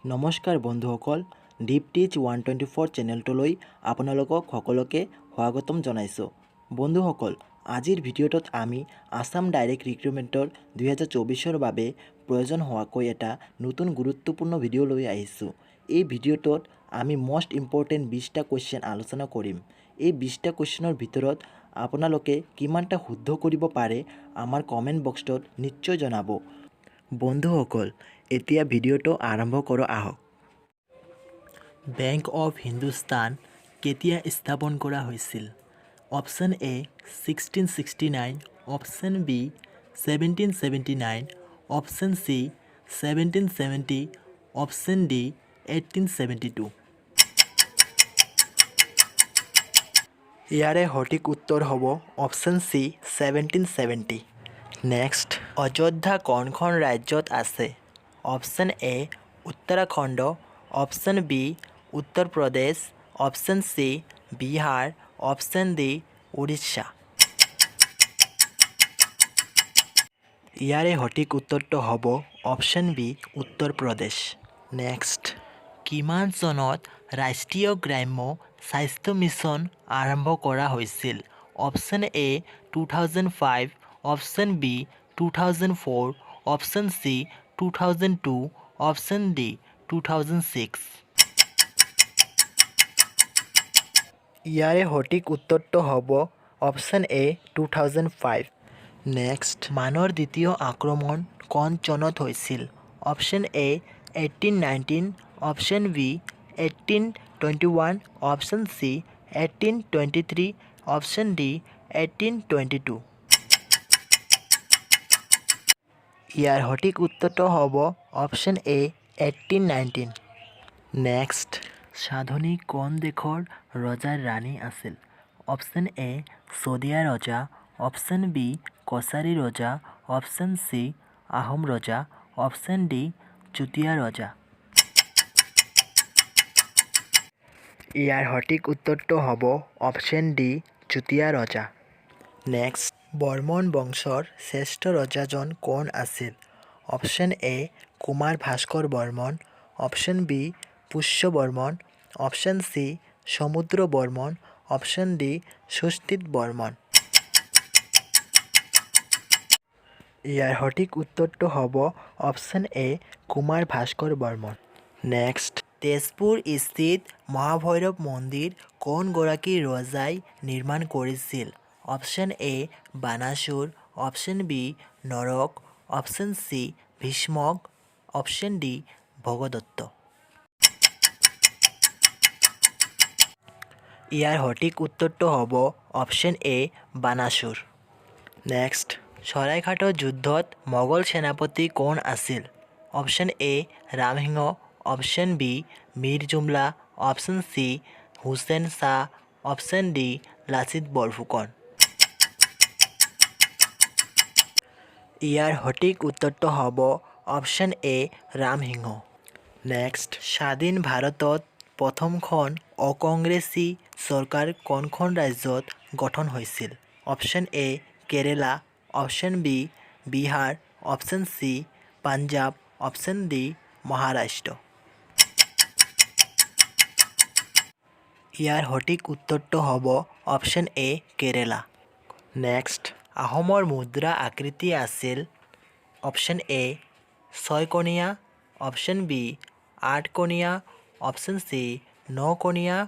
নমস্কাৰ বন্ধুসকল, ডিপ টিচ 124 চেনেলটোলৈ আপোনালোকক সকলোকে স্বাগতম জনাইছোঁ। বন্ধুসকল, আজিৰ ভিডিঅ'টোত আমি আসাম ডাইৰেক্ট ৰিক্ৰুটমেণ্টৰ 2024ৰ বাবে প্ৰয়োজন হোৱাকৈ এটা নতুন গুৰুত্বপূৰ্ণ ভিডিঅ' লৈ আহিছোঁ। এই ভিডিঅ'টোত আমি মষ্ট ইম্পৰ্টেণ্ট 20টা কুৱেশ্যন আলোচনা কৰিম। এই 20টা কুৱেশ্যনৰ ভিতৰত আপোনালোকে কিমানটা শুদ্ধ কৰিব পাৰে আমাৰ কমেণ্ট বক্সত নিশ্চয় জনাব। বন্ধুসকল, এতিয়া ভিডিঅ'টো আৰম্ভ কৰোঁ আহক। বেংক অৱ হিন্দুস্তান কেতিয়া স্থাপন কৰা হৈছিল? Option A 1669, option B 1779, option C 1770, option D 1872। ইয়াৰে সঠিক উত্তৰ হ'ব অপশ্যন চি 1770। নেক্সট, অযোধ্যা কোনখন ৰাজ্যত আছে? Option A Uttarakhand, option B Uttar Pradesh, option C Bihar, option D Orissa. ইয়াৰে সঠিক উত্তৰটো হ'ব অপশ্যন বি উত্তৰ প্ৰদেশ। নেক্সট, কিমান চনত ৰাষ্ট্ৰীয় গ্ৰাম্য স্বাস্থ্য মিছন আৰম্ভ কৰা হৈছিল? Option A 2005, option B 2004, option C 2002, option D 2006। ইয়াৰে সঠিক উত্তৰটো হ'ব অপশ্যন এ 2005। নেক্সট, মানৰ দ্বিতীয় আক্ৰমণ কোন চনত হৈছিল? Option A 1819, option B 1821, option C 1823, option D 1822। ইয়াৰ সঠিক উত্তৰটো হ'ব অপশ্যন এ 1819। নেক্সট, সাধনী কোন দেশৰ ৰজাৰ ৰাণী আছিল? অপশ্যন এ শদিয়া ৰজা, অপশ্যন বি কছাৰী ৰজা, অপশ্যন চি আহোম ৰজা, অপশ্যন ডি চুতীয়া ৰজা। ইয়াৰ সঠিক উত্তৰটো হ'ব অপশ্যন ডি চুতীয়া ৰজা। নেক্সট, বৰ্মন বংশৰ শ্ৰেষ্ঠ ৰজাজন কোন আছিল? Option A Kumar Bhaskar Varman, option B Pushya Varman, option C Samudra Varman, option D Susthita Varman. ইয়াৰ সঠিক উত্তৰটো হ'ব option A Kumar Bhaskar Varman. Next, Tezpur স্থিত মহাভৈৰৱ মন্দিৰ কোনগৰাকী ৰজাই নিৰ্মাণ কৰিছিল? Option A Banasura, option B Naraka, option C Bhishmaka, option D Bhagadatta. ইয়াৰ সঠিক উত্তৰটো হ'ব অপশ্যন এ বানাসুৰ। নেক্সট, শৰাইঘাটৰ যুদ্ধত মোগল সেনাপতি কোন আছিল? Option A Ram Singh, option B Mir Jumla, option C Hussain Shah, option D Lachit Borphukan. ইয়াৰ সঠিক উত্তৰটো হ'ব অপশ্যন এ ৰামসিংহ। নেক্সট, স্বাধীন ভাৰতত প্ৰথমখন অকংগ্ৰেছী চৰকাৰ কোনখন ৰাজ্যত গঠন হৈছিল? Option A Kerala, option B Bihar, option C Punjab, option D Maharashtra. ইয়াৰ সঠিক উত্তৰটো হ'ব অপশ্যন এ কেৰেলা। নেক্সট, আহোমৰ মুদ্ৰা আকৃতি আছিল? অপশ্যন এ ছয়কোণীয়া, অপশ্যন বি আঠকোণীয়া, অপশ্যন চি নকোণীয়া,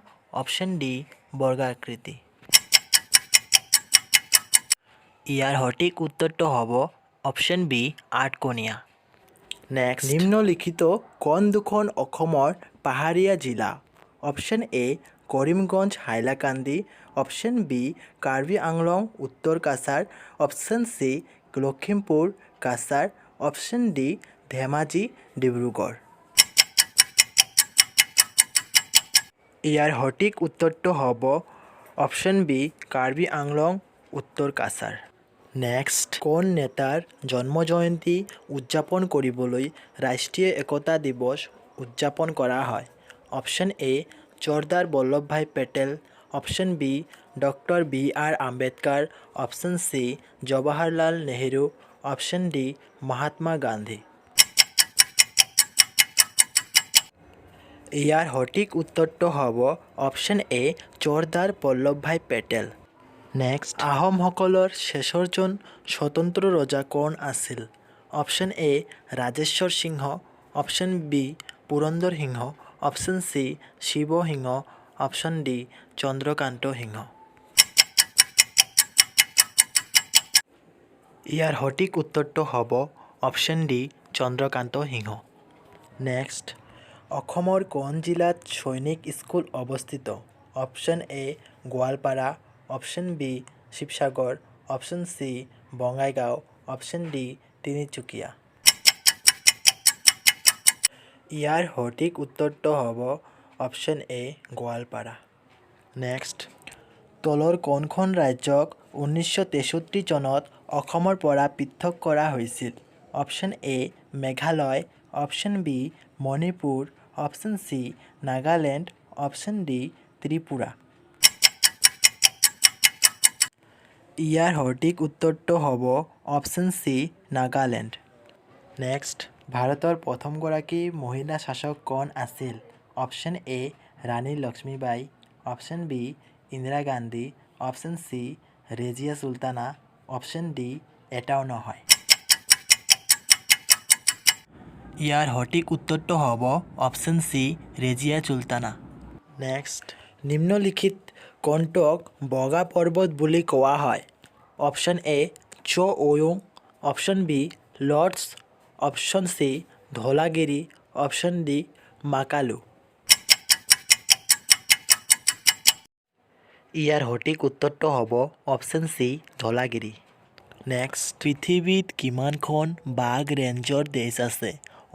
অপশ্যন ডি বৰ্গাকৃতি। ইয়াৰ সঠিক উত্তৰটো হ'ব অপশ্যন বি আঠকোণীয়া। নেক্সট, নিম্নলিখিত কোন দুখন অসমৰ পাহাৰীয়া জিলা? Option A Karimganj Hailakandi, option B Karbi Anglong উত্তৰ Cachar, option C Lakhimpur Cachar, option D Dhemaji Dibrugarh. ইয়াৰ সঠিক উত্তৰটো হ'ব অপশ্যন বি কাৰ্বি আংলং উত্তৰ কাছাৰ। নেক্সট, কোন নেতাৰ জন্মজয়ন্তী উদযাপন কৰিবলৈ ৰাষ্ট্ৰীয় একতা দিৱস উদযাপন কৰা হয়? Option A Sardar Vallabhbhai Patel, option B doctor B R Ambedkar, option C Jawaharlal Nehru, option D Mahatma Gandhi. ইয়াৰ সঠিক উত্তৰটো হ'ব option A Sardar Vallabhbhai Patel. Next, আহোমসকলৰ শেষৰজন স্বতন্ত্ৰ ৰজা কোন আছিল? Option A Rajeswar Singha, option B Purandar Singha, option C Shiva Singha, option D Chandrakanta Singha. ইয়াৰ সঠিক উত্তৰটো হ'ব option D Chandrakanta Singha. Next, অসমৰ কোন জিলাত সৈনিক স্কুল অৱস্থিত? Option A Goalpara, option B Sivasagar, option C Bongaigaon, option D Tinsukia. ইয়াৰ সঠিক উত্তৰটো হ'ব অপশ্যন এ গোৱালপাৰা। নেক্সট, তলৰ কোনখন ৰাজ্যক 1963 চনত অসমৰ পৰা পৃথক কৰা হৈছিল? Option A Meghalaya, option B Manipur, option C Nagaland, option D Tripura. ইয়াৰ সঠিক উত্তৰটো হ'ব অপশ্যন চি নাগালেণ্ড। নেক্সট, ভাৰতৰ প্ৰথমগৰাকী মহিলা শাসক কোন আছিল? Option A Rani Lakshmibai, option B Indira Gandhi, option C Razia Sultana, option D এটাও নহয়। ইয়াৰ সঠিক উত্তৰটো হ'ব option C Razia Sultana. Next, নিম্নলিখিত কোনটোক বগা পৰ্বত বুলি কোৱা হয়? অপশ্যন এ চ'-ৱয়ুং, অপশ্যন বি লৰ্ডছ, option C Dhaulagiri, option D Makalu. ইয়াৰ সঠিক উত্তৰটো হ'ব অপশ্যন চি ধৌলাগিৰি। নেক্সট, পৃথিৱীত কিমানখন বাঘ ৰেঞ্জৰ দেশ আছে?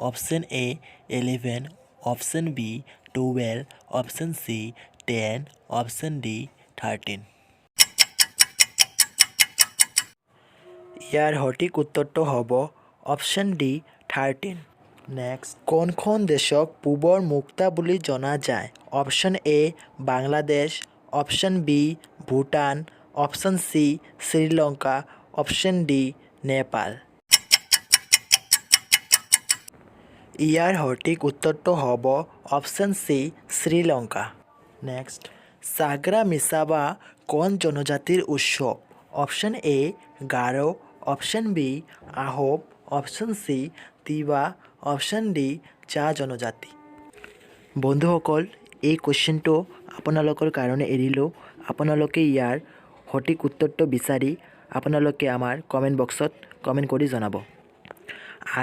Option A 11, option B 12, option C 10, option D 13। ইয়াৰ সঠিক উত্তৰটো হ'ব অপশ্যন ডি 13। নেক্সট, কোনখন দেশক পূবৰ মুক্তা বুলি জনা যায়? Option A Bangladesh, option B Bhutan, option C Sri Lanka, option D Nepal. ইয়াৰ সঠিক উত্তৰটো হ'ব option C Sri Lanka. Next, Chagra Misaba কোন জনজাতিৰ উৎসৱ? Option A Garo, option B Ahom, option C Tiwa, option D চাহ জনজাতি। বন্ধুসকল, এই কুৱেশ্যনটো আপোনালোকৰ কাৰণে এৰিলোঁ। আপোনালোকে ইয়াৰ সঠিক উত্তৰটো বিচাৰি আপোনালোকে আমাৰ কমেণ্ট বক্সত কমেণ্ট কৰি জনাব।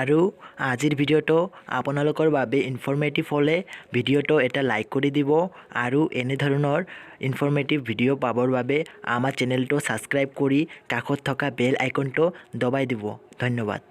আৰু আজিৰ ভিডিঅ'টো আপোনালোকৰ বাবে ইনফৰ্মেটিভ হ'লে ভিডিঅ'টো এটা লাইক কৰি দিব আৰু এনেধৰণৰ ইনফৰ্মেটিভ ভিডিঅ' পাবৰ বাবে আমাৰ চেনেলটো ছাবস্ক্ৰাইব কৰি কাষত থকা বেল আইকনটো দবাই দিব। ধন্যবাদ।